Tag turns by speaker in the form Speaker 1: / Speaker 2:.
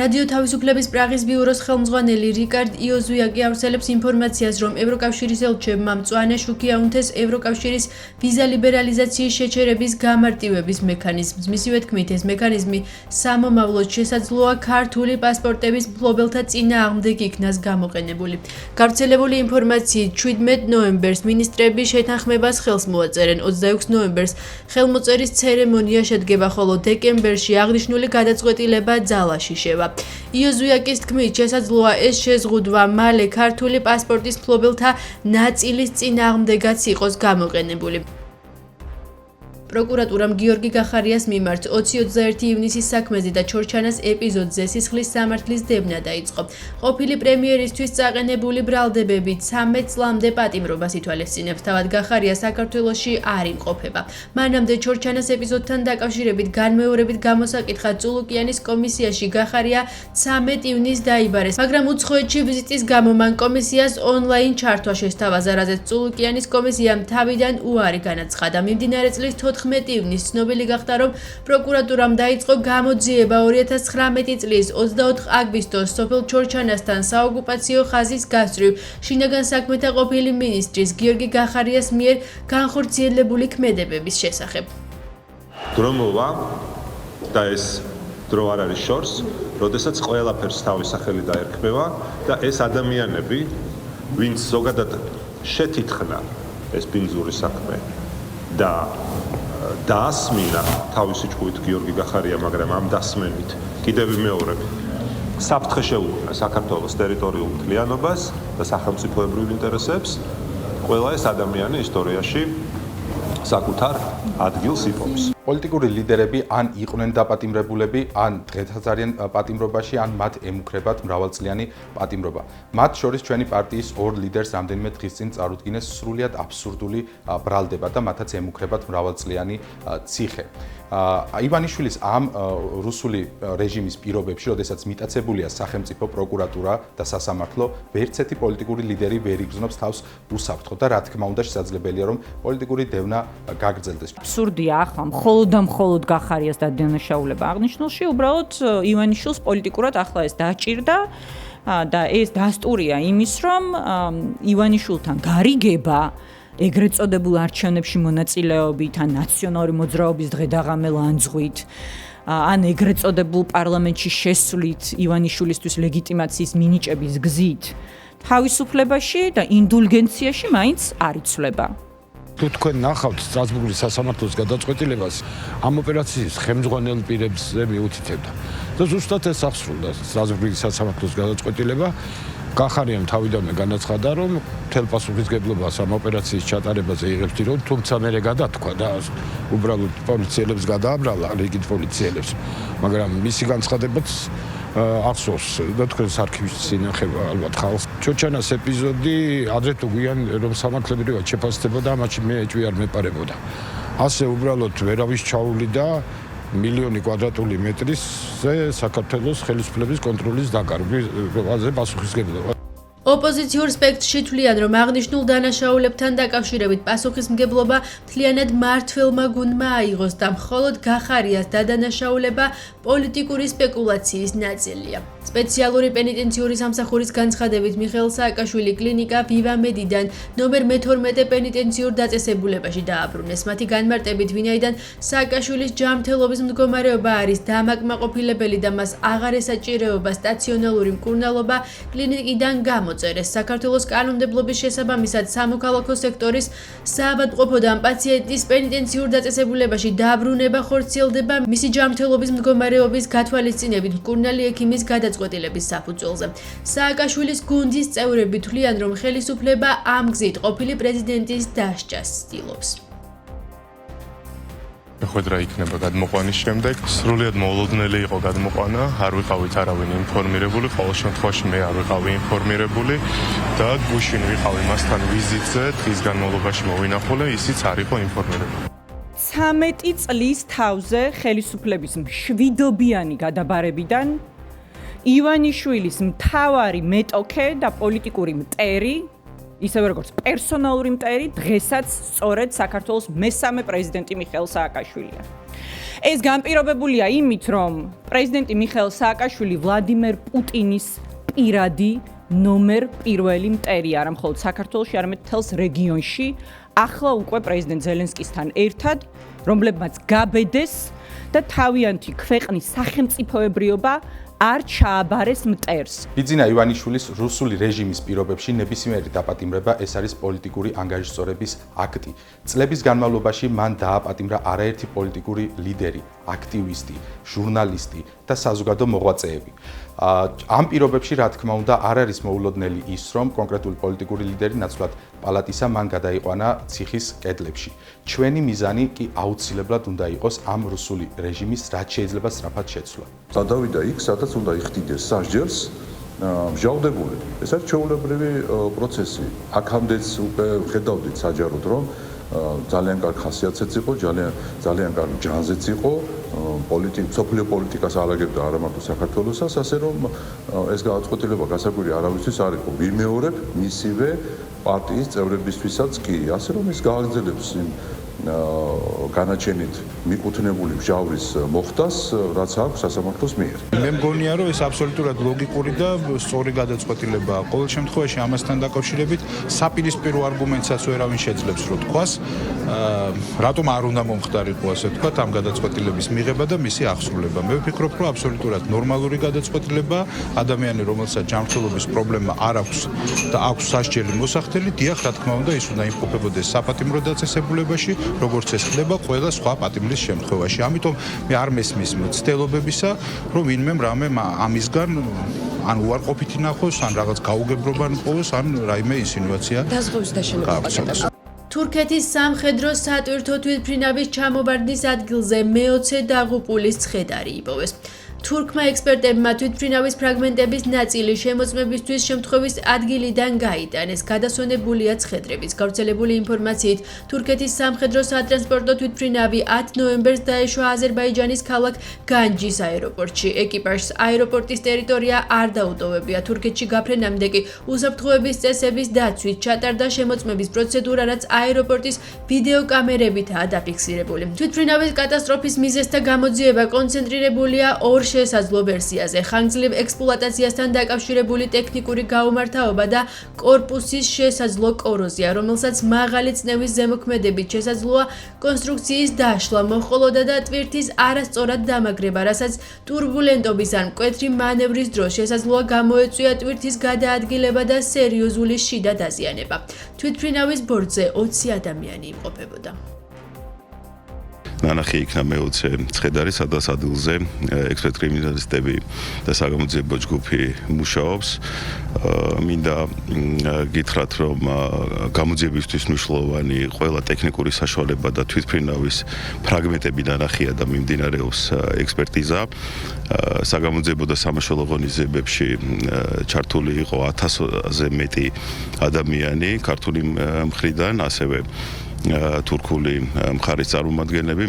Speaker 1: რადიო თავისუფლების პრაღის ბიუროს ხელმძღვანელი რიკარდ იოზუაკი ავრცელებს ინფორმაციას, რომ ევროკავშირის ელჩებმა მწვანე შუქი აუნთეს ევროკავშირის ვიზა ლიბერალიზაციის შეჩერების გამარტივების მექანიზმს. მისივე თქმით, ეს მექანიზმი სამომავლოდ შესაძლოა ქართული პასპორტების მფლობელთა წინააღმდეგ იქნას გამოყენებული. გავრცელებული ინფორმაციით 17 ნოემბერს მინისტრები შეთანხმებას ხელს მოაწერენ. 26 ნოემბერს ხელმოწერის ცერემონია შედგება, ხოლო დეკემბერში აღნიშნული გადაწყვეტილება ძალაში შევა. იოზუაკის თქმით, შესაძლოა ეს შეზღუდვა მალე ქართული პასპორტის მფლობელთა ნაწილის წინააღმდეგაც იყოს გამოყენებული. პროკურატურამ გიორგი გახარიას მიმართ 20-21 ივნისის საქმეზე და ჩორჩანას ეპიზოდზე სისხლის სამართლის დევნა დაიწყო. ყოფილი პრემიერისთვის წაყენებული ბრალდებებით 13 წლამდე პატიმრობას ითვალისწინებს. თავად გახარია საქართველოში არ იმყოფება. მანამდე ჩორჩანას ეპიზოდთან დაკავშირებით განმეორებით გამოსაკითხად წულუკიანის კომისიაში გახარია 13 ივნისს დაიბარეს, მაგრამ უცხოეთში ვიზიტის გამო მან კომისიას ონლაინ ჩართვა შესთავაზა, რაზეც წულუკიანის კომისიამ თავიდან უარი განაცხადა. მიმდინარე წლის 14 ივნისს ცნობილი გახდა, რომ პროკურატურამ დაიწყო გამოძიება 2019 წლის 24 აგვისტოს სოფელ ჩორჩანასთან საოკუპაციო ხაზის გასწვრივ შინაგან საქმეთა ყოფილი მინისტრის გიორგი გახარიას მიერ განხორციელებული ქმედებების შესახებ.
Speaker 2: დრო მოვა და ეს დრო არ არის შორს, როდესაც ყველაფერს თავის სახელი დაერქმევა და ეს ადამიანები, ვინც ზოგადად შეთითხნა ეს ბინძური საქმე და დაასმინა თავისი ჭკუით გიორგი გახარია, მაგრამ ამ დასმენით კიდევ მეორე საფრთხე შეუქმნა საქართველოს ტერიტორიულ მთლიანობას და სახელმწიფოებრივ ინტერესებს. ყველა ეს ადამიანი ისტორიაში საკუთარ ადგილს იპოვს.
Speaker 3: პოლიტიკური ლიდერები ან იყვნენ დაპატიმრებულები, ან დღესაც არიან პატიმრობაში, ან მათ ემუქრებათ მრავალწლიანი პატიმრობა. მათ შორის ჩვენი პარტიის ორ ლიდერს რამდენიმე დღის წინ წარუდგინეს სრულიად აბსურდული ბრალდება და მათაც ემუქრებათ მრავალწლიანი ციხე. ივანიშვილის ამ რუსული რეჟიმის პირობებში, როდესაც მიტაცებულია სახელმწიფო პროკურატურა და სასამართლო, ვერცერთი პოლიტიკური ლიდერი ვერ იგრძნობს თავს უსაფრთხოდ და რა თქმა უნდა შესაძლებელია, რომ პოლიტიკური დევნა გაგრძელდეს.
Speaker 4: აბსურდია ახლა მხოლოდ გახარიას დადანაშაულება აღნიშნულში, უბრალოდ ივანიშვილს პოლიტიკურად ახლა ეს დაჭირდა და ეს დასტურია იმის, რომ ივანიშვილთან გარიგება ეგრეთ წოდებულ არჩევნებში მონაწილეობით, ან ნაციონალური მოძრაობის დღედაღამე ლანძღვით, ან ეგრეთ წოდებულ პარლამენტში შესვლით ივანიშვილისთვის ლეგიტიმაციის მინიჭების გზით, თავისუფლებაში და ინდულგენციაში მაინც არ იცვლება.
Speaker 5: თუ თქვენ ნახავთ სტრასბურგის სასამართლოს გადაწყვეტილებას, ამ ოპერაციის ხელმძღვანელ პირებზე მიუთითებდა. და ზუსტად ეს აღსრულდა სტრასბურგის სასამართლოს გადაწყვეტილება. გახარიამ თავიდანვე განაცხადა, რომ მთელ პასუხისმგებლობას ამ ოპერაციის ჩატარებაზე იღებს თვითონ, თუმცა მერე გადათქვა და უბრალოდ პოლიციელებს გადააბრალა, რიგით პოლიციელებს, მაგრამ მისი განცხადებაც ახსოვს და თქვენს არქივში ინახება ალბათ ხალხს. ჩორჩანას ეპიზოდი ადრე თუ გვიან რომ სამართლებრივად შეფასდებოდა, მაშინ მე ეჭვი არ მეპარებოდა. ასე უბრალოდ ვერავის ჩაული და მილიონი კვადრატული მეტრისზე საქართველოს ხელისუფლების კონტროლის დაკარგვაზე პასუხისმგებლობა.
Speaker 1: ოპოზიციურ სპექტრში თვლიან, რომ აღნიშნულ დანაშაულებთან დაკავშირებით პასუხისმგებლობა მთლიანად მმართველმა გუნდმა აიღოს და მხოლოდ გახარიას დადანაშაულება პოლიტიკური სპეკულაციის ნაწილია. სპეციალური პენიტენციური სამსახურის განცხადებით მიხეილ სააკაშვილი კლინიკა ვივამედიდან ნომერ მე-12 პენიტენციურ დაწესებულებაში დააბრუნეს. მათი განმარტებით, ვინაიდან სააკაშვილის ჯანმრთელობის მდგომარეობა არის დამაკმაყოფილებელი და მას აღარ ესაჭირეობა სტაციონალური მკურნალობა, კლინიკიდან გამოწერეს. საქართველოს კანონმდებლობის შესაბამისად სამოქალაქო სექტორის საავადმყოფოდან პაციენტის პენიტენციურ დაწესებულებაში დაბრუნება ხორციელდება მისი ჯანმრთელობის მდგომარეობის გათვალისწინებით მკურნალი ექიმის გადაწყვეტილების საფუძველზე. სააკაშვილის გუნდის წევრები თვლიან, რომ ხელისუფლება ამ გზით ყოფილი პრეზიდენტის დასჯას ცდილობს.
Speaker 6: ხვედრა იქნება გადმოყვანის შემდეგ. სრულიად მოულოდნელი იყო გადმოყვანა, არ ვიყავით არავინ ინფორმირებული, ყოველ შემთხვევაში მე არ ვიყავი ინფორმირებული და გუშინ ვიყავი მასთან ვიზიტზე, დღის განმავლობაში მოვინახულე, ისიც არ იყო ინფორმირებული.
Speaker 4: 13 წლის თავზე ხელისუფლების მშვიდობიანი გადაბარებიდან ივანიშვილის მთავარი მეტოქე და პოლიტიკური მტერი ისევე როგორც პერსონალური მტერი დღესაც სწორედ საქართველოს მესამე პრეზიდენტი მიხეილ სააკაშვილია. ეს განპირობებულია იმით, რომ პრეზიდენტი მიხეილ სააკაშვილი ვლადიმერ პუტინის პირადი ნომერ პირველი მტერი არა მხოლოდ საქართველოში, არამედ მთელს რეგიონში, ახლა უკვე პრეზიდენტ ზელენსკისთან ერთად, რომლებმაც გაბედეს და თავიანთი ქვეყნის სახელმწიფოებრიობა არ ჩააბარეს მტერს.
Speaker 3: ბიძინა ივანიშვილის რუსული რეჟიმის პირობებში ნებისმიერი დაპატიმრება ეს არის პოლიტიკური ანგაჟისწორების აქტი. წლების განმავლობაში მან დააპატიმრა არაერთი პოლიტიკური ლიდერი, აქტივისტი, ჟურნალისტი და საზოგადო მოღვაწეები. ამ პირობებში, რა თქმა უნდა, არ არის მოულოდნელი ის, რომ კონკრეტული პოლიტიკური ლიდერი ნაცვლად პალატისა მან გადაიყვანა ციხის კედლებში. ჩვენი მიზანი კი აუცილებლად უნდა იყოს ამ რუსული რეჟიმის რაც შეიძლება სწრაფად შეცვლა.
Speaker 7: გადავიდა იქ, სადაც უნდა იხდიდეს სასჯელს მსჯავრდებული. ეს არის ჩვეულებრივი პროცესი. აქამდეც უკვე ხედავდით საჯაროდ, რომ ძალიან კარგ ხასიათზეც იყო, ძალიან კარგ ჯანზეც იყო, სოფლიო პოლიტიკას ალაგებდა არა მარტო საქართველოსაც, ასე რომ ეს გადაწყვეტილება გასაკვირი არავისთვის არ იყო. ვიმეორებ მისივე პარტიის წევრებისთვისაც კი, ასე რომ ის გააგრძელებს იმ განაჩენით მიკუთვნებული მსჯავრის მოხდას, რაც აქვს სასამართლოს მიერ.
Speaker 8: მე მგონია, რომ ეს აბსოლუტურად ლოგიკური და სწორი გადაწყვეტილებაა. ყოველ შემთხვევაში ამასთან დაკავშირებით საპირისპირო არგუმენტსაც ვერავინ შეძლებს რო თქვას, რატომ არ უნდა მომხდარიყო ასე თქვა ამ გადაწყვეტილების მიღება და მისი აღსრულება. მე ვფიქრობ, რომ აბსოლუტურად ნორმალური გადაწყვეტილებაა. ადამიანი, რომელსაც ჯანმრთელობის პრობლემა არ აქვს და აქვს სასჯელი მოსახდელი, დიახ, რა თქმა უნდა, ის უნდა იმყოფებოდეს საპატიმრო დაწესებულებაში, როგორც ეს ხდება ყველა სხვა პატიმრის შემთხვევაში. ამიტომ მე არ მესმის მცდელობებისა, რომ ვინმე რამე ამისგან ან უარყოფითი ნახოს, ან რაღაც გაუგებრობა ნყოს, ან რაიმე ინსინუაცია
Speaker 9: დაზღვევის დაშენება პაკეტებში.
Speaker 1: თურქეთის სამხედრო სატვირთო თვითმფრინავის ჩამოვარდნის ადგილზე მე-20 დაღუპულის ცხედარი იპოვეს. თურქმა ექსპერტებმა თვითმფრინავის ფრაგმენტების ნაწილი შემოწმებისთვის შემთხვევის ადგილიდან გაიტანეს. გადასვენებულია ცხედრების. გავრცელებული ინფორმაციით, თურქეთის სამხედრო სატრანსპორტო თვითმფრინავი 10 ნოემბერს დაეშვა აზერბაიჯანის ქალაქ განჯის აეროპორტში. ეკიპაჟს აეროპორტის ტერიტორია არ დაუტოვებია. თურქეთში გაფრენამდე კი უსაფრთხოების წესების დაცვით ჩატარდა შემოწმების პროცედურა, რაც აეროპორტის ვიდეოკამერებითაა დაფიქსირებული. თვითმფრინავის კატასტროფის მიზეზთა გამოძიება კონცენტრირებულია ორ შესაძლო ვერსიაზე. ხანგრძლივ ექსპლუატაციასთან დაკავშირებული ტექნიკური გაუმართავობა და კორპუსის შესაძლო კოროზია, რომელსაც მაღალი წნევის ზემოქმედებით შესაძლოა კონსტრუქციის დაშლა, მოხოლოდა და ტვირთის არასწორად დამაგრება, რასაც ტურბულენტობის ან მკვეთრი მანევრის დროს შესაძლოა გამოეწვია ტვირთის გადაადგილება და სერიოზული შიდა დაზიანება. თვითმფრინავის ბორტზე 20 ადამიანი იმყოფებოდა.
Speaker 10: ნანახი იქნა მე-20 ცხედარი, სადაც ადგილზე ექსპერტ კრიმინალისტები და საგამოძიებო ჯგუფი მუშაობს. მინდა გითხრათ, რომ გამოძიებისთვის მნიშვნელოვანი ყველა ტექნიკური საშუალება და თვითმფრინავის ფრაგმენტები ნანახია და მიმდინარეობს ექსპერტიზა. საგამოძიებო და სამაშველო ღონისძიებებში ჩართული იყო 1000-ზე მეტი ადამიანი ქართული მხრიდან, ასევე თურქული მხარის წარმომადგენლები.